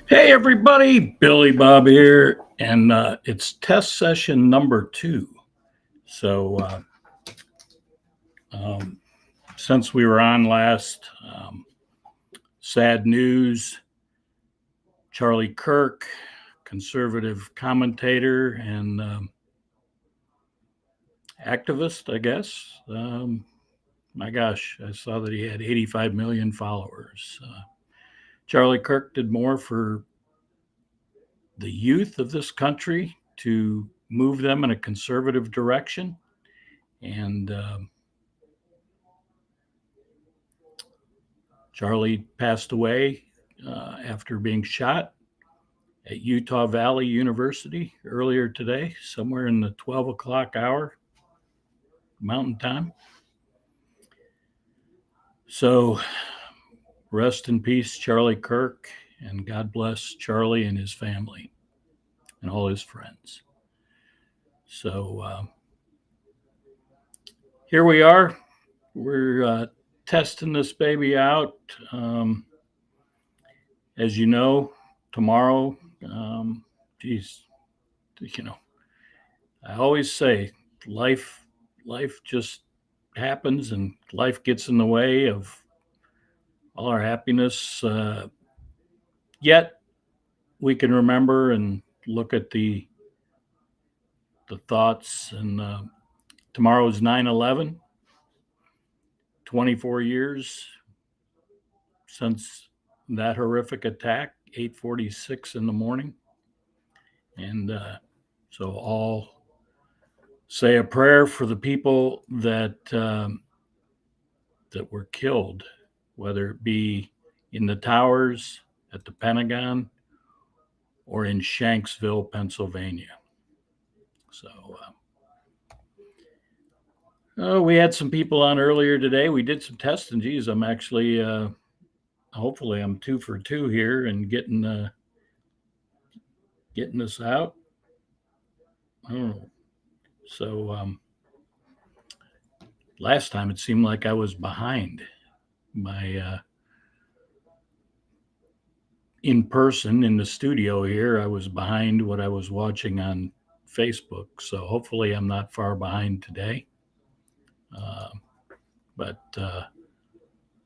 Hey everybody, Billy Bob here, and it's test session number 2. So since we were on last, sad news, Charlie Kirk, conservative commentator and activist, I guess. My gosh, I saw that he had 85 million followers. Charlie Kirk did more for the youth of this country to move them in a conservative direction. And Charlie passed away after being shot at Utah Valley University earlier today, somewhere in the 12 o'clock hour, Mountain Time. So rest in peace, Charlie Kirk, and God bless Charlie and his family and all his friends. So here we are. We're testing this baby out. As you know, tomorrow, I always say life just happens and life gets in the way of all our happiness. Yet we can remember and look at the thoughts. And tomorrow is 9/11, 24 years since that horrific attack, 8:46 in the morning. And so all say a prayer for the people that were killed, whether it be in the towers, at the Pentagon, or in Shanksville, Pennsylvania. So we had some people on earlier today. We did some testing. Geez, I'm actually, hopefully I'm 2 for 2 here and getting this out. I don't know. So last time it seemed like I was behind my in person in the studio here. I was behind what I was watching on Facebook. So hopefully I'm not far behind today. But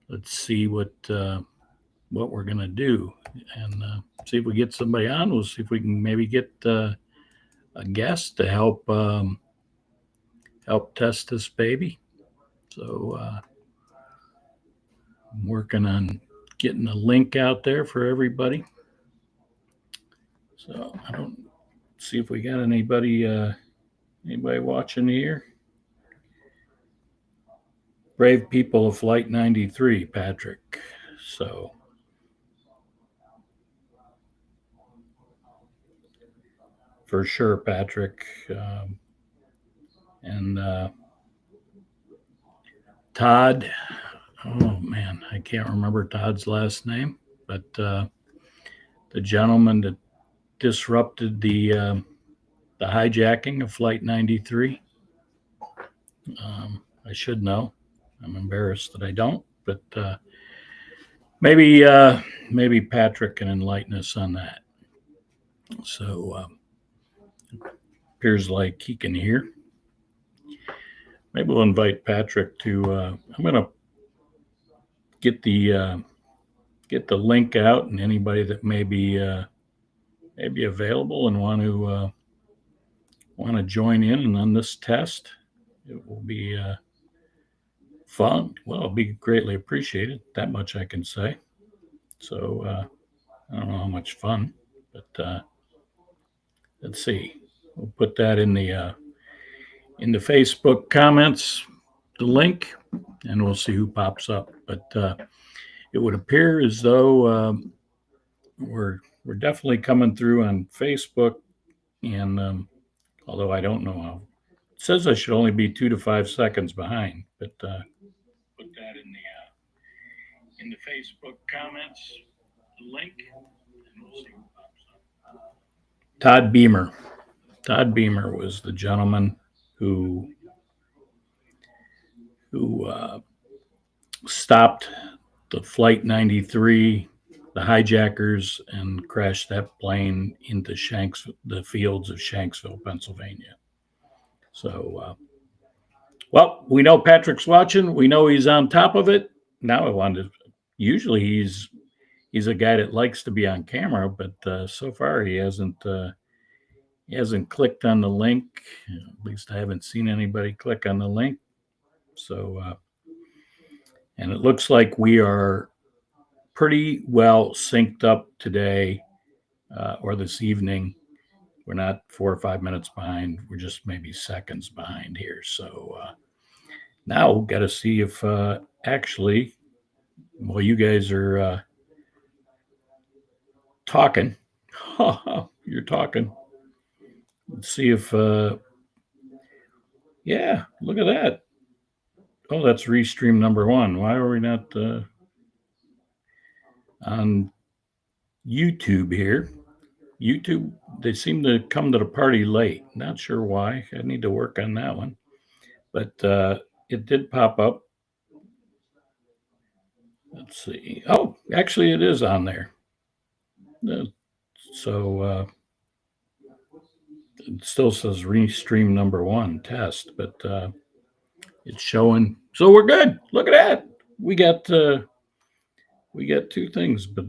let's see what we're going to do and see if we get somebody on. We'll see if we can maybe get a guest to help test this baby. So I'm working on getting a link out there for everybody. So I don't see if we got anybody watching here. Brave people of Flight 93, Patrick. So for sure, Patrick. And Todd. Oh man, I can't remember Todd's last name, but the gentleman that disrupted the hijacking of Flight 93. I should know. I'm embarrassed that I don't, but maybe Patrick can enlighten us on that. So appears like he can hear. Maybe we'll invite Patrick to. I'm going to get the link out, and anybody that may be available and want to join in on this test, it will be fun. Well, it'll be greatly appreciated. That much I can say. So I don't know how much fun, but let's see. We'll put that in the Facebook comments, the link, and we'll see who pops up. But it would appear as though we're definitely coming through on Facebook, and although I don't know how, it says I should only be 2 to 5 seconds behind, but put that in the Facebook comments link, and we'll see what pops up. Todd Beamer. Todd Beamer was the gentleman who stopped the Flight 93, the hijackers, and crashed that plane into the fields of Shanksville, Pennsylvania. So, well, we know Patrick's watching. We know he's on top of it. Now I wanted to. Usually he's a guy that likes to be on camera, but so far he hasn't clicked on the link. At least I haven't seen anybody click on the link. So, and it looks like we are pretty well synced up today or this evening. We're not 4 or 5 minutes behind. We're just maybe seconds behind here. So now we've got to see if actually, while you guys are talking, you're talking. Let's see if, yeah, look at that. Oh, that's Restream number 1. Why are we not on YouTube here? YouTube, they seem to come to the party late. Not sure why. I need to work on that one. But it did pop up. Let's see. Oh, actually, it is on there. So it still says Restream number 1 test, but it's showing. So we're good. Look at that. We got 2 things, but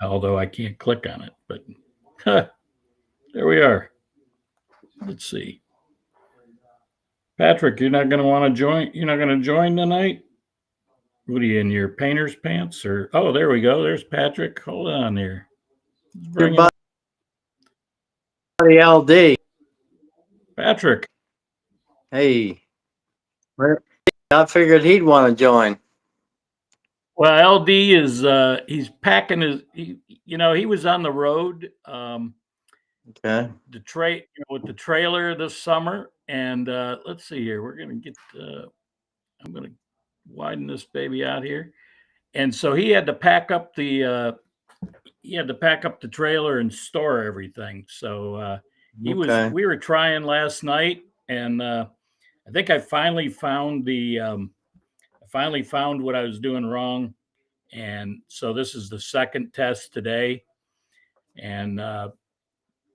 although I can't click on it, but there we are. Let's see. Patrick, you're not going to want to join. You're not going to join tonight. What are you in your painter's pants? Or oh, there we go. There's Patrick. Hold on here. Your buddy LD. Patrick. Hey, I figured he'd want to join. Well, LD is he's packing his. He was on the road. Okay. With the trailer this summer, and let's see here. We're gonna get. I'm gonna widen this baby out here, and so he had to pack up the. He had to pack up the trailer and store everything. So we were trying last night, and I think I finally found what I was doing wrong. And so this is the second test today, and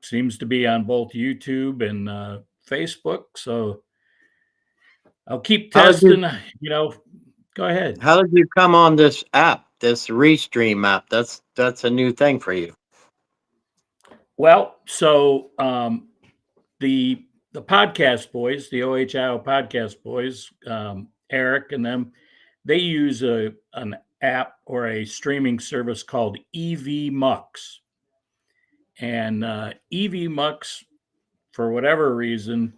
seems to be on both YouTube and Facebook. So I'll keep testing, go ahead. How did you come on this app, this Restream app? That's a new thing for you. Well, so the podcast boys, the OHIO podcast boys, Eric and them, they use an app or a streaming service called EV Mux. And EV Mux, for whatever reason,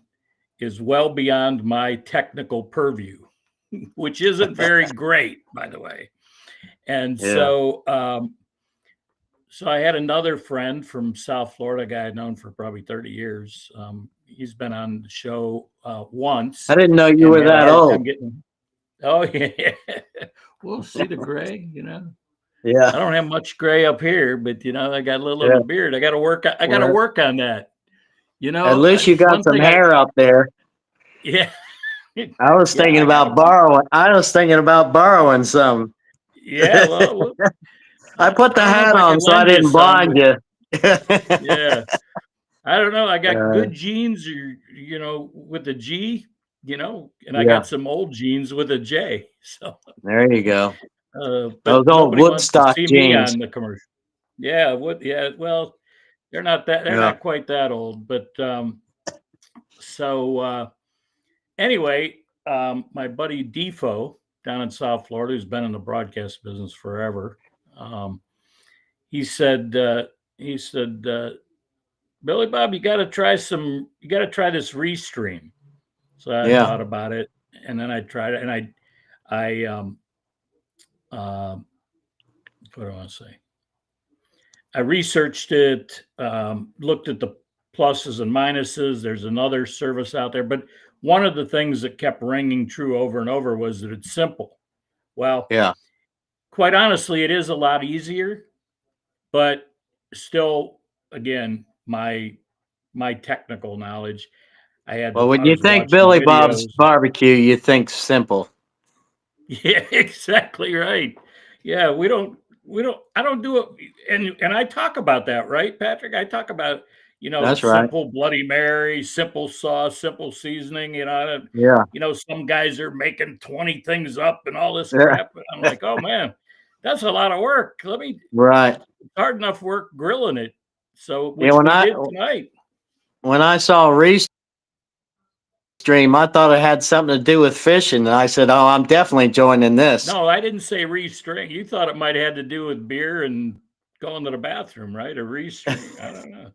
is well beyond my technical purview, which isn't very great, by the way. And so I had another friend from South Florida, a guy I'd known for probably 30 years. He's been on the show once. I didn't know you were that old. Oh, yeah. We'll see the gray, Yeah. I don't have much gray up here, but I got a little beard. I got to work on that. At least you got some hair up there. Yeah. I was thinking about borrowing. I was thinking about borrowing some. Yeah. Well, I put the hat on so I didn't blind you. Yeah. I don't know. I got good genes, with a G, and I got some old genes with a J. So there you go. Those old Woodstock jeans on the commercial. Yeah, well, they're not quite that old, but anyway, my buddy Defo down in South Florida, who's been in the broadcast business forever, he said, Billy Bob, you got to try this Restream. So I thought about it, and then I tried it, and what do I want to say? I researched it, looked at the pluses and minuses. There's another service out there, but one of the things that kept ringing true over and over was that it's simple. Well, Yeah. quite honestly, it is a lot easier, but still, again, my technical knowledge, Well, when I you was think watching Billy Bob's videos. barbecue, you think simple. Yeah, exactly right. Yeah, I don't do it, and I talk about that, right, Patrick? I talk about, That's right. simple Bloody Mary, simple sauce, simple seasoning, Yeah. some guys are making 20 things up and all this Yeah. crap. And I'm like, oh man, that's a lot of work. Right. It's hard enough work grilling it. So, Yeah. which we did tonight. When I saw Restream, I thought it had something to do with fishing, and I said, "Oh, I'm definitely joining this." No, I didn't say restring. You thought it might have had to do with beer and going to the bathroom, right? A restring. I don't know.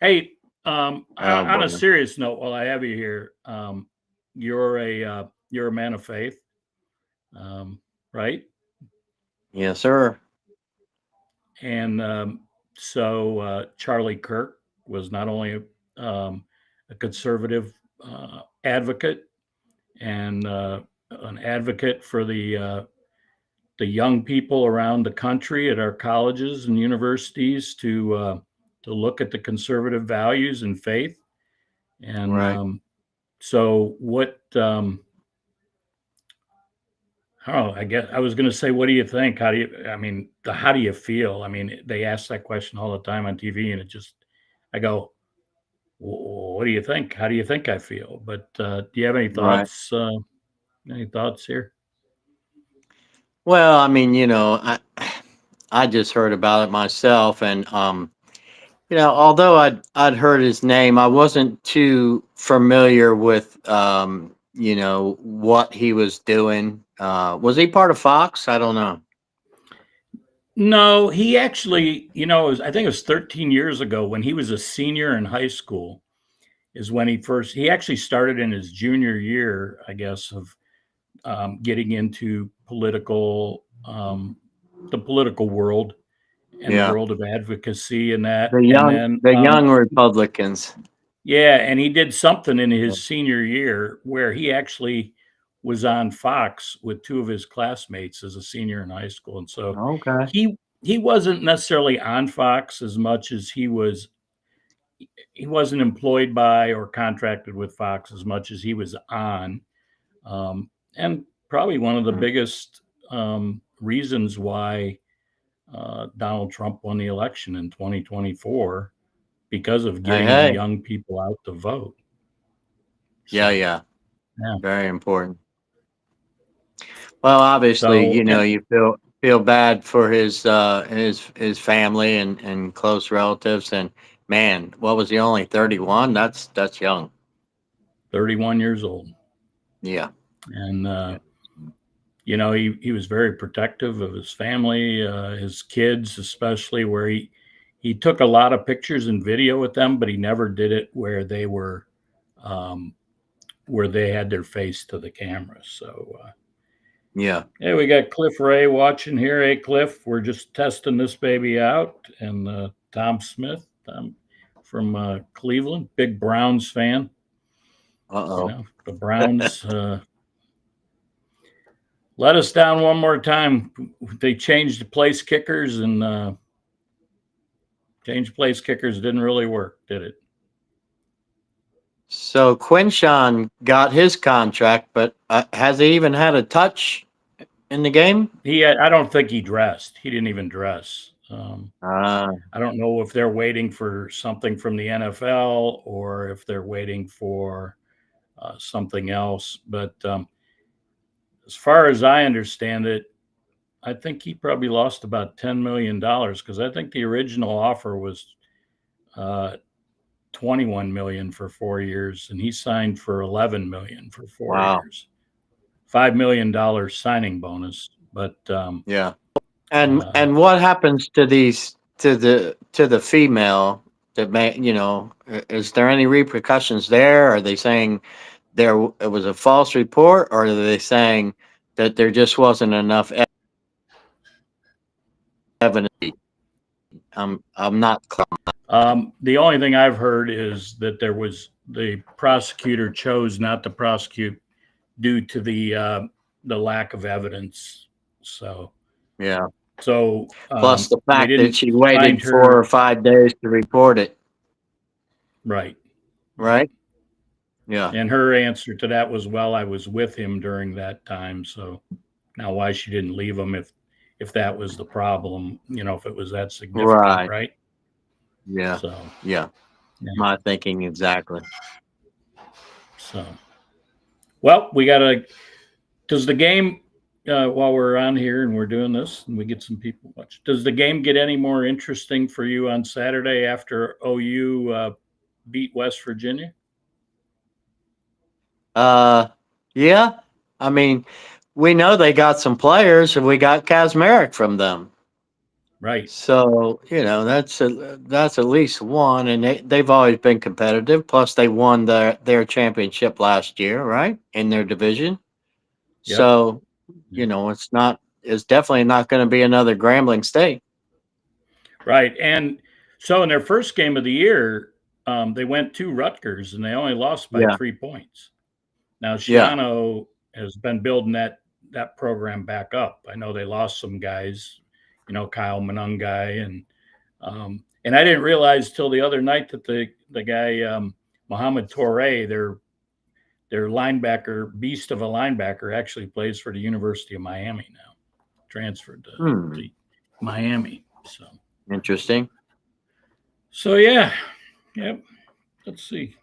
Hey, Oh on boy. a serious note, while I have you here, you're a man of faith, right? Yes, sir. And so Charlie Kirk was not only a conservative advocate and an advocate for the young people around the country at our colleges and universities to look at the conservative values and faith. And Right. so, what I don't know. I guess I was going to say, what do you think? How do you? I mean, how do you feel? I mean, they ask that question all the time on TV, and I go, what do you think? How do you think I feel? But do you have any Right. thoughts? Any thoughts here? Well, I mean, I just heard about it myself, and although I'd heard his name, I wasn't too familiar with what he was doing. Was he part of Fox? I don't know. No, he actually, I think it was 13 years ago when he was a senior in high school, is when he actually started in his junior year, I guess, of getting into the political world and the Yeah, world of advocacy and that. the And young then, the young Republicans. yeah, and he did something in his senior year where he actually was on Fox with two of his classmates as a senior in high school. And so Okay. he wasn't necessarily on Fox as much as he wasn't employed by or contracted with Fox as much as he was on. And probably one of the biggest reasons why Donald Trump won the election in 2024 because of Hey, getting the hey. young people out to vote. Yeah, So, yeah. yeah. Very important. Well, obviously, So, and you feel bad for his family and close relatives. And man, what was he, only 31? That's young. 31 years old. Yeah. And, he was very protective of his family, his kids, especially where he took a lot of pictures and video with them, but he never did it um, where they had their face to the camera. So, Yeah. hey, we got Cliff Ray watching here. Hey, Cliff, we're just testing this baby out. And Tom Smith from Cleveland, big Browns fan. Uh-oh. The Browns let us down one more time. They changed the place kickers, and change place kickers didn't really work, did it? So Quinshawn got his contract, but has he even had a touch in the game? I don't think he dressed. He didn't even dress. Ah, I don't know if they're waiting for something from the NFL or if they're waiting for something else. But as far as I understand it, I think he probably lost about $10 million because I think the original offer was 21 million for 4 years, and he signed for 11 million for four wow. years. $5 million signing bonus, but Yeah. uh, And what happens to these to the female that may is there any repercussions there? Are they saying it was a false report, or are they saying that there just wasn't enough evidence. I'm not. The only thing I've heard is that the prosecutor chose not to prosecute due to the lack of evidence. So Yeah. so Plus the they fact that didn't she find waited 4 or her 5 days to report it. right. Right. Yeah. And her answer to that was, "Well, I was with him during that time." So now, why she didn't leave him if that was the problem, if it was that significant, Right. right? Yeah. So Yeah. yeah. My thinking exactly. So well, we gotta. Does the game? While we're on here and we're doing this, and we get some people watch. Does the game get any more interesting for you on Saturday after OU beat West Virginia? Yeah. I mean, we know they got some players, and we got Kazmarek from them. Right. So that's at least one, and they've always been competitive. Plus, they won their championship last year, right, in their division. Yep. So Yep. it's definitely not going to be another Grambling State. Right. And so in their first game of the year, they went to Rutgers and they only lost by Yeah, 3 points. Now yeah, Shiano has been building that program back up. I know they lost some guys, Kyle Monungai and I didn't realize till the other night that the guy Mohamed Toure, their linebacker, beast of a linebacker, actually plays for the University of Miami now, transferred to Miami. Interesting. So yeah, yep. Let's see.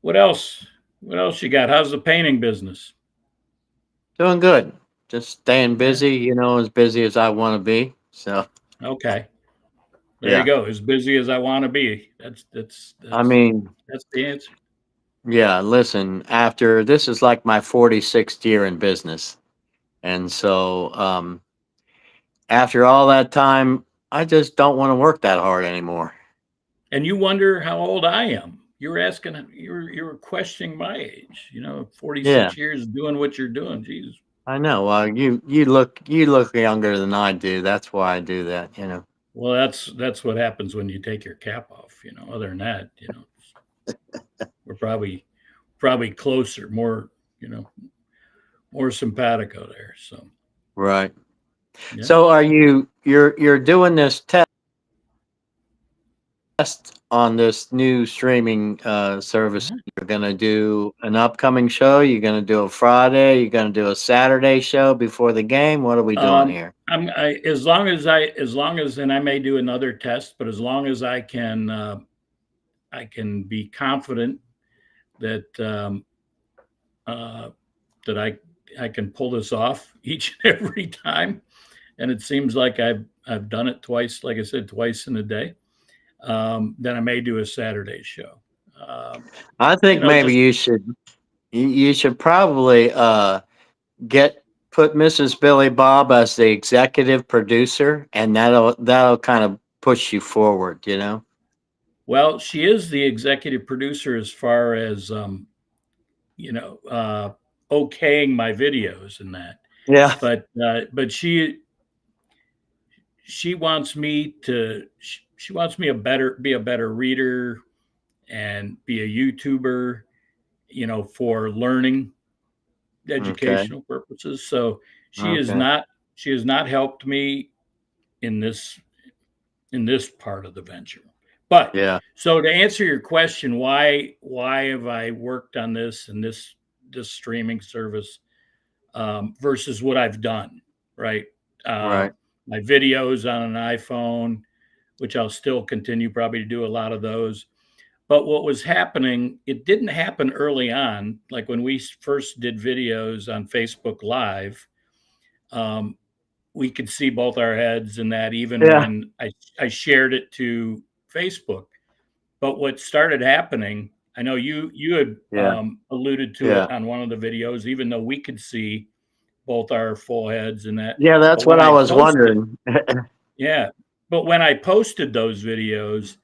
What else? What else you got? How's the painting business? Doing good. Just staying Yeah. busy. As busy as I want to be. So Okay. There you yeah. go. As busy as I want to be. I mean, That's the answer. yeah. Listen, after this is like my 46th year in business, and so after all that time, I just don't want to work that hard anymore. And you wonder how old I am. You were asking. You were questioning my age. Yeah. 46 years doing what you're doing. Jeez. I know. Well, you look younger than I do. That's why I do that. Well, that's what happens when you take your cap off. Other than that, we're probably closer, more more simpatico there. So Right. yeah. So you're doing this test on this new streaming service? You're gonna do an upcoming show. You're gonna do a Friday. You're gonna do a Saturday show before the game. What are we doing here? As long as and I may do another test, but as long as I can be confident that that I can pull this off each and every time, and it seems like I've done it twice, like I said, twice in a day. Then I may do a Saturday show. I think maybe Just you should probably get put Mrs. Billy Bob as the executive producer, and that'll kind of push you forward. well, she is the executive producer as far as you know, okaying my videos and that. Yeah. But she wants me to she wants me be a better reader and be a YouTuber, for learning Okay. educational purposes. So she is Okay. not she has not helped me in this part of the venture. But Yeah. so to answer your question, why have I worked on this and this streaming service versus what I've done, right? Uh, Right. my videos on an iPhone, which I'll still continue probably to do a lot of those. But what was happening, it didn't happen early on. Like when we first did videos on Facebook Live, um, we could see both our heads and that even Yeah. when I shared it to Facebook. But what started happening, I know you had Yeah. alluded to Yeah. it on one of the videos, even though we could see both our full heads and that. Yeah. But That's when what I I was posted, wondering. yeah, but when I posted those videos,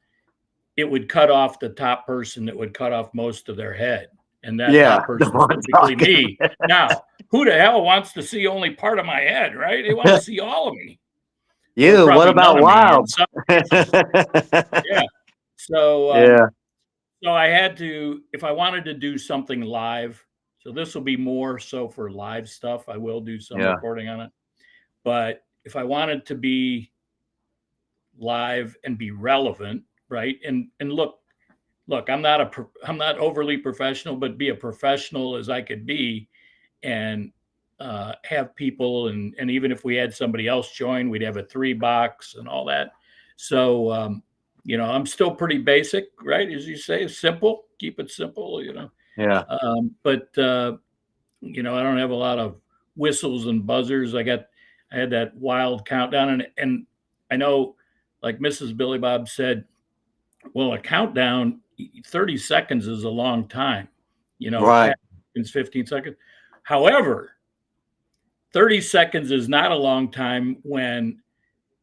it would cut off the top person that would cut off most of their head. And that Yeah. top The person was one typically talking. me. Now, who the hell wants to see only part of my head, right? They want to see all of me, or You, what probably none about of me in Wild? some cases. Yeah. So, Yeah, so I had to, if I wanted to do something live, so this will be more so for live stuff. I will do some yeah, recording on it, but if I wanted to be live and be relevant, right? And look, I'm not overly professional, but be a professional as I could be, and have people, and even if we had somebody else join, we'd have a 3 box and all that. So I'm still pretty basic, right? As you say, simple, keep it simple. yeah, But I don't have a lot of whistles and buzzers. I had that wild countdown, and I know, like Mrs. Billy Bob said, well, a countdown, 30 seconds is a long time, 10 right. seconds, 15 seconds. However, 30 seconds is not a long time when,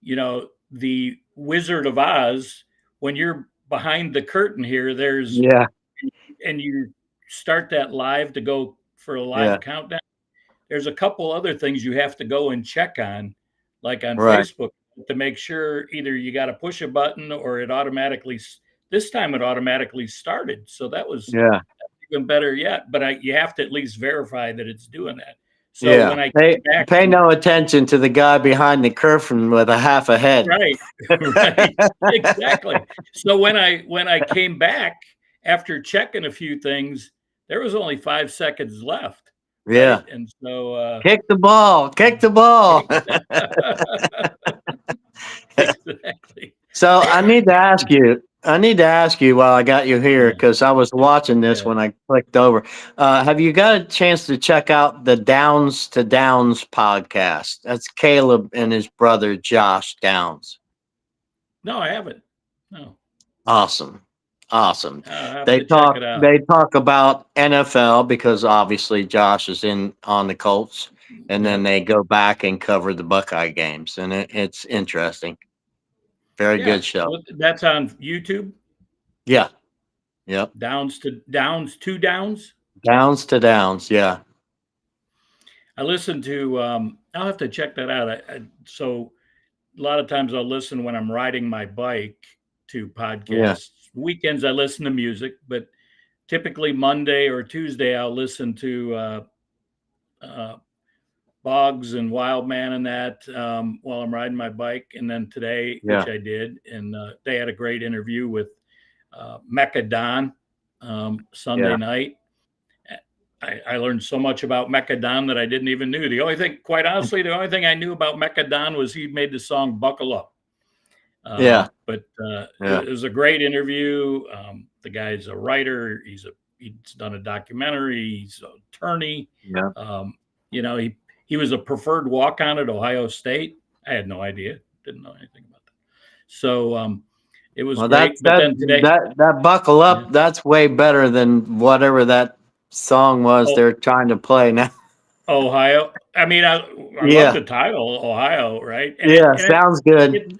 the Wizard of Oz, when you're behind the curtain here, Yeah, and you start that live to go for a yeah, live countdown, there's a couple other things you have to go and check on, like on right. Facebook, to make sure either you got to push a button or this time it automatically started. So that was Yeah, even better yet. But you have to at least verify that it's doing that. So yeah. when I Pay came back pay from, no attention to the guy behind the curtain with a half a head. right, right, exactly. So when I came back after checking a few things, there was only 5 seconds left, right? Yeah. And so Kick the ball. Kick the ball. exactly. So I need to ask you while I got you here, Yeah, because I was watching this yeah. when I clicked over. Have you got a chance to check out the Downs to Downs podcast? That's Caleb and his brother Josh Downs. No, I haven't. No, Awesome. Awesome. I'll have They to check it talk out. they talk about NFL because obviously Josh is in on the Colts, and then Yep. they go back and cover the Buckeye games, and it's interesting. Very Yeah. good show. That's on YouTube. Yeah. Yep. Downs. Downs to Downs. Yeah. I listen to. I'll have to check that out. So a lot of times I'll listen when I'm riding my bike to Yeah. podcasts. Weekends I listen to music, but typically Monday or Tuesday I'll listen to uh, Boggs and Wildman and that while I'm riding my bike. And then today, Yeah. which I did, and they had a great interview with Mecca Don Sunday Yeah. night. I learned so much about Mecca Don that I didn't even knew. Quite honestly, the only thing I knew about Mecca Don was he made the song "Buckle Up." Yeah. But Yeah. it was a great interview. The guy's a writer. He's done a documentary. He's an attorney. Yeah. He was a preferred walk on at Ohio State. I had no idea. Didn't know anything about that. So it was Well, great. But then today, that buckle yeah, up. That's way better than whatever that song was oh, they're trying to play now. Ohio. I mean, I love Yeah. the title, Ohio, right? And it Yeah. and it Sounds good. it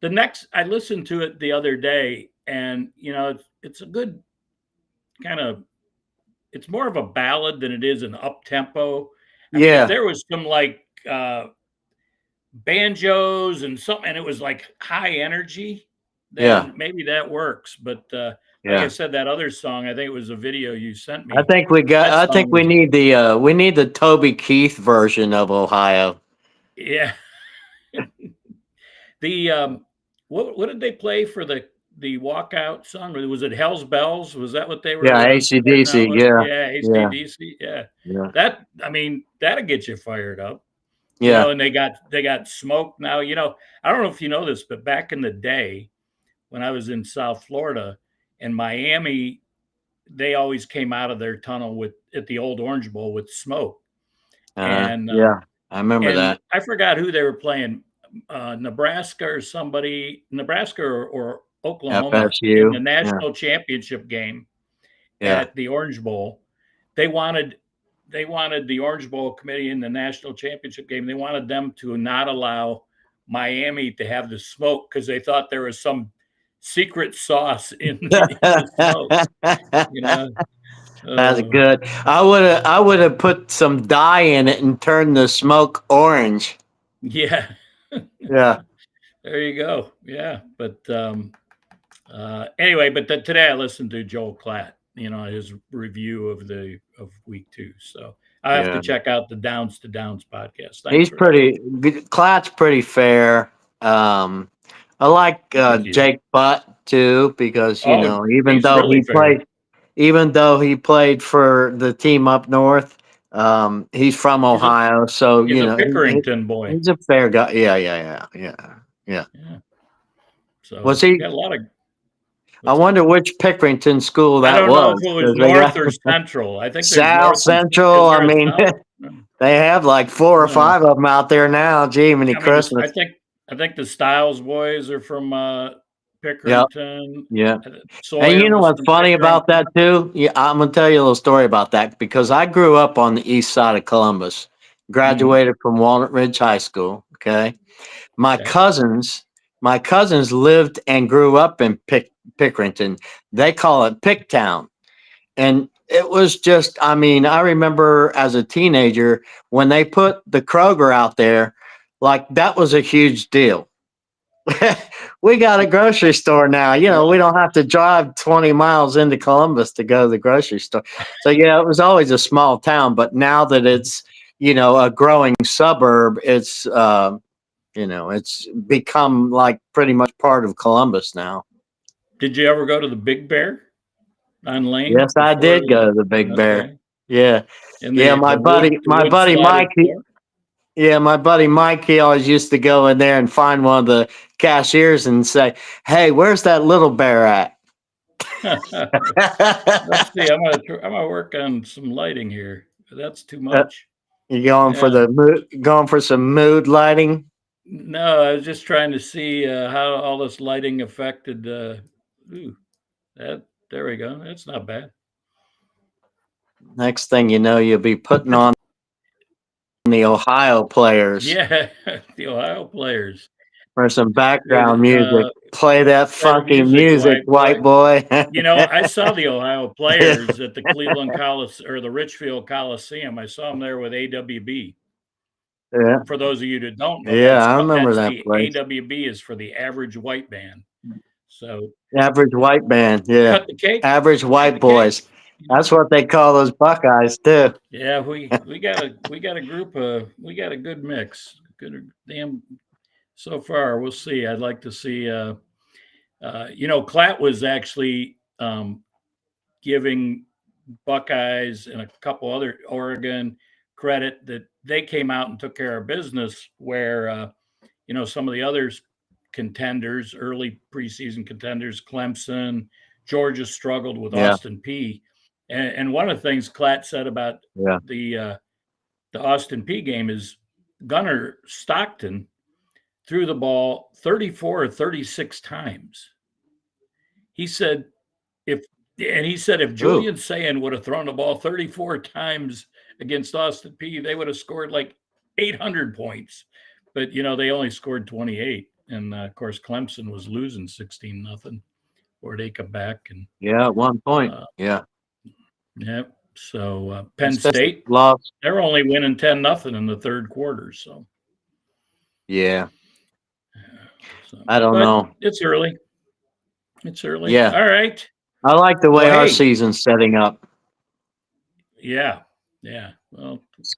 the next I listened to it the other day, and it's a good kind of it's more of a ballad than it is an up tempo. I mean, if Yeah. there was some like banjos and something, and it was like high energy, Yeah. then maybe that works. But like I Yeah. said, that other song, I think it was a video you sent I me. think we got. That I think song was, we need the Toby Keith version of Ohio. yeah. The what did they play for the walkout song? Was it Hell's Bells? Was that what they Yeah. were starting out AC/DC. with? Yeah. Yeah, Yeah. AC/DC. Yeah, Yeah. I mean, that'll get you fired up. Yeah. And they got smoked now. I don't know if you know this, but back in the day when I was in South Florida and Miami, they always came out of their tunnel at the old Orange Bowl with smoke. And Yeah. I remember and that. I forgot who they were playing, Nebraska or somebody, Nebraska or Oklahoma in the FSU. Yeah. national championship game Yeah. at the Orange Bowl. They wanted the Orange Bowl committee in the national championship game. They wanted them to not allow Miami to have the smoke because they thought there was some secret sauce in the smoke. You know, That's Uh, good. I would have put some dye in it and turned the smoke orange. yeah. Yeah. There you go. Yeah, but anyway, but today I listened to Joel Klatt, his review of week 2. So I have to Yeah. check out the Downs to Downs podcast. Thanks He's for that. Clatt's pretty fair. I like Thank you. Jake Butt too because Oh, even he's though really fair. he played for the team up north, he's from He's a Ohio, so he's a Pickerington boy. he's a fair guy. Yeah, yeah. Yeah. Was So we he? got a lot of I what's that? wonder which Pickerington school I that don't know if was it was because they north got or central. I think there's South north and Central. is I there a mean, south? they have like four or Uh, five of them out there now. Gee, many I mean, I Christmas. think the Styles boys are from Yep. Pickerington. Yeah. And Sawyer you know was what's from funny about that Pickerington. too? Yeah, I'm gonna tell you a little story about that because I grew up on the east side of Columbus, Hmm. graduated from Walnut Ridge High School. Okay. My Okay. cousins, my cousins lived and grew up in Pickerington. They call it Picktown. And it was just, I mean, I remember as a teenager when they put the Kroger out there, like that was a huge deal. We got a grocery store now. We Well, don't have to drive 20 miles into Columbus to go to the grocery store. So, yeah, it was always a small town. But now that it's, a growing suburb, it's become like pretty much part of Columbus now. did you ever go to the Big Bear on Lane Yes, I before it did was go to the Big Bear. okay? Yeah. And Yeah. the wood the My wood buddy slided Mike, floor. yeah, my buddy Mike, he always used to go in there and find one of the cashiers and say, "Hey, where's that little bear at?" Let's see. I'm gonna work on some lighting here. That's too Uh, much. You going for Yeah. the going for some mood lighting? No, I was just trying to see how all this lighting affected. Ooh, that there we go. That's not bad. Next thing you know, you'll be putting on the Ohio players Yeah, the Ohio players. for some Good, background music. Play that better funky music, music, white boy. white boy. I saw the Ohio players at the Cleveland Coliseum or the Richfield Coliseum. I saw them there with AWB. Yeah, For those of you that don't know, yeah, I remember that's that the place. AWB is for the average white band. So Average white band, yeah. cut the cake, Average cut white the cake. boys. That's what they call those Buckeyes too. Yeah, we got a group of we got a good mix. Good damn so far. We'll see. I'd like to see Klatt was actually giving Buckeyes and a couple other Oregon credit that they came out and took care of business where some of the others contenders, early preseason contenders, Clemson, Georgia struggled with Yeah, Austin P. And one of the things Klatt said about yeah, the Austin P game is Gunnar Stockton threw the ball 34 or 36 times. He said if he said if ooh, Julian Sayin would have thrown the ball 34 times against Austin P, they would have scored like 800 points. But they only scored 28, and of course Clemson was losing 16-0, or they come back and yeah. At one point, uh, yeah. yeah. So Penn Especially State, lost. they're only winning 10-0 in the third quarter. Yeah, So, I don't but know. it's early. It's early. Yeah, All right. I like the Well, way our hey, season's setting up. yeah, yeah. Well, it's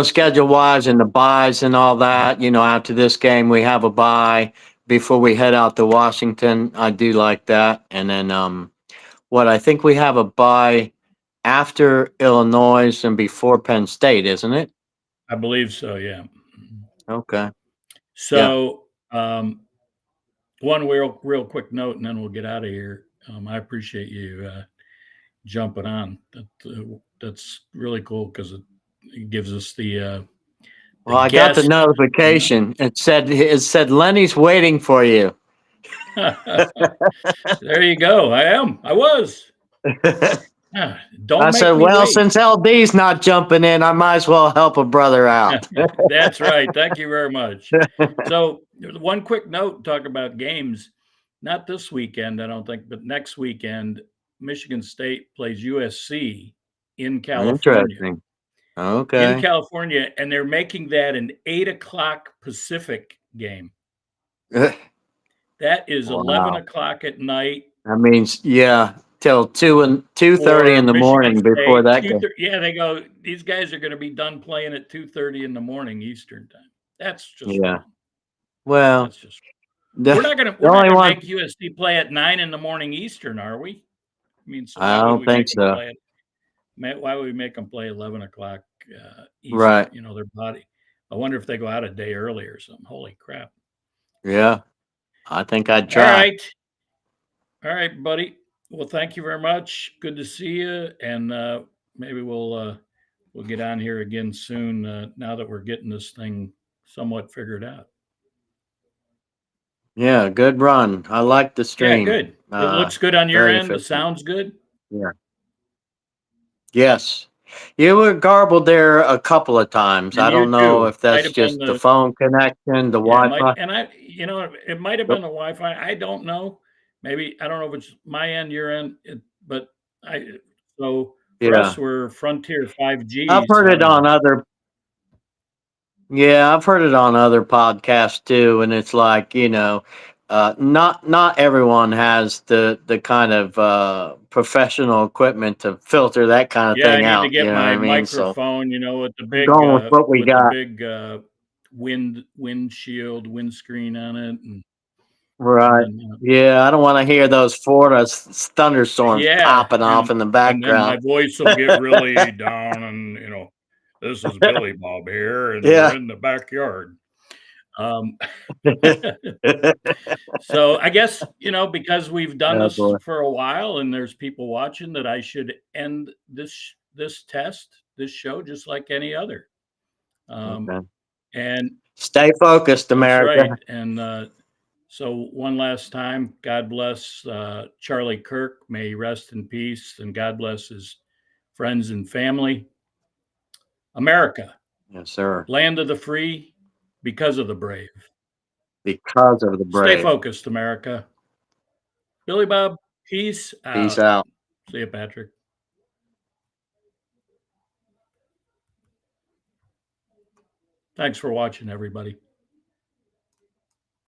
Schedule wise and the buys and all that. After this game, we have a buy before we head out to Washington. I do like that. And then, what I think we have a buy after Illinois and before Penn State, isn't it? I believe so. Yeah. Okay. Yeah. So, one real quick note, and then we'll get out of here. I appreciate you jumping on. That's really cool because it gives us the Well, I got the guest. notification. It said Lenny's waiting for you. There you go. I was. I Don't said, make me well, wait. since LD's not jumping in, I might as well help a brother out. That's right. Thank you very much. So, one quick note talk about games. Not this weekend, I don't think, but next weekend. Michigan State plays USC in California. Interesting. In Okay. California, and they're making that an 8 o'clock Pacific game. That is 11 o'clock at night. That means, yeah, till 2:30 in For the Michigan morning before State, that game. yeah, they go. These guys are going to be done playing at 2:30 in the morning Eastern time. That's just Yeah. wrong. Well, That's just. the, We're not going to. the We're not only going to one, make USC play at 9 in the morning Eastern, are we? I mean, so I why would don't we think make them so. play it? Why would we make them play 11 o'clock Eastern? Right. You know, their body. I wonder if they go out a day early or something. Holy crap! Yeah. I think I'd All try. right. All right, buddy. Well, thank you very much. Good to see you, and maybe we'll get on here again soon. Now that we're getting this thing somewhat figured out. Yeah, good run. I like the Yeah, stream. good. It looks good on your Very end. The efficient. sound's good. Yeah. Yes. You were garbled there a couple of times. And I you don't know too. if Might that's have been just the phone connection, the yeah, might Wi-Fi. and it might have been the Wi-Fi. I don't know. Maybe I don't know if it's my end, your end, but I. So for us, Yeah. we're Frontier 5G. I've heard So it on other Yeah, I've heard it on other podcasts too, and it's like, not everyone has the kind of professional equipment to filter that kind of yeah, I thing need to out. You get know what I my mean? So microphone, I'm going with what we got. windscreen on it, and Right. then Yeah, I don't want to hear those Florida thunderstorms yeah, popping off in the and then my background. voice will get really down, and this is Billy Bob here, and we're Yeah. in the backyard. Um, so I guess because we've done Oh this boy. for a while, and there's people watching, that I should end this show just like any other. Okay. And Stay focused, that's America. right. And so one last time, God bless Charlie Kirk. May he rest in peace, and God bless his friends and family. America, Yes, sir. land of the free, because of the brave. Because of the Stay brave. focused, America. Billy Bob, peace Peace out. out. See you, Patrick. Thanks for watching, everybody.